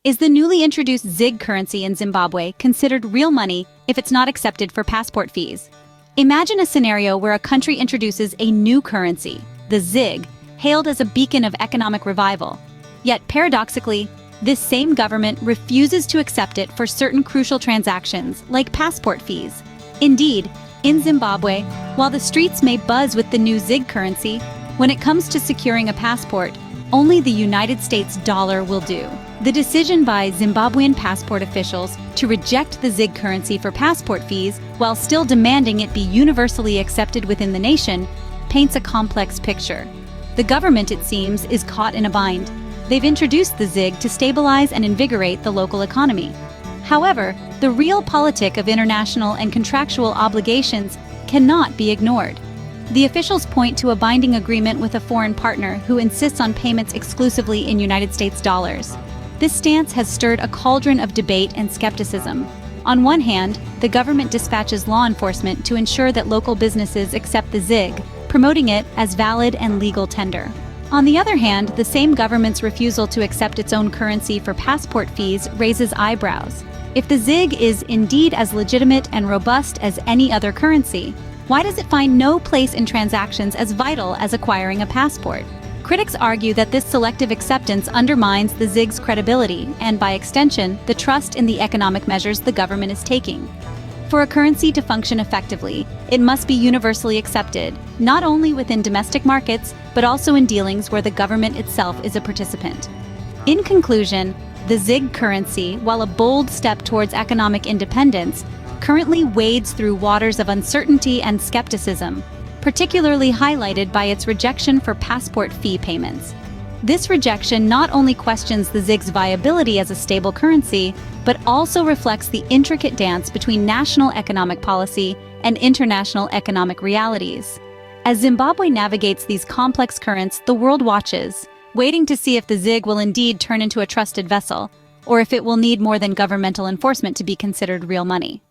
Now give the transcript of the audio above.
Is the newly introduced ZiG currency in Zimbabwe considered real money if it's not accepted for passport fees? Imagine a scenario where a country introduces a new currency, the ZiG, hailed as a beacon of economic revival. Yet, paradoxically, this same government refuses to accept it for certain crucial transactions, like passport fees. Indeed, in Zimbabwe, while the streets may buzz with the new ZiG currency, when it comes to securing a passport, only the United States dollar will do. The decision by Zimbabwean passport officials to reject the ZiG currency for passport fees while still demanding it be universally accepted within the nation paints a complex picture. The government, it seems, is caught in a bind. They've introduced the ZiG to stabilize and invigorate the local economy. However, the real politic of international and contractual obligations cannot be ignored. The officials point to a binding agreement with a foreign partner who insists on payments exclusively in United States dollars. This stance has stirred a cauldron of debate and skepticism. On one hand, the government dispatches law enforcement to ensure that local businesses accept the ZiG, promoting it as valid and legal tender. On the other hand, the same government's refusal to accept its own currency for passport fees raises eyebrows. If the ZiG is indeed as legitimate and robust as any other currency, why does it find no place in transactions as vital as acquiring a passport? Critics argue that this selective acceptance undermines the ZiG's credibility and, by extension, the trust in the economic measures the government is taking. For a currency to function effectively, it must be universally accepted, not only within domestic markets, but also in dealings where the government itself is a participant. In conclusion, the ZiG currency, while a bold step towards economic independence, currently wades through waters of uncertainty and skepticism, particularly highlighted by its rejection for passport fee payments. This rejection not only questions the ZiG's viability as a stable currency, but also reflects the intricate dance between national economic policy and international economic realities. As Zimbabwe navigates these complex currents, the world watches, waiting to see if the ZiG will indeed turn into a trusted vessel, or if it will need more than governmental enforcement to be considered real money.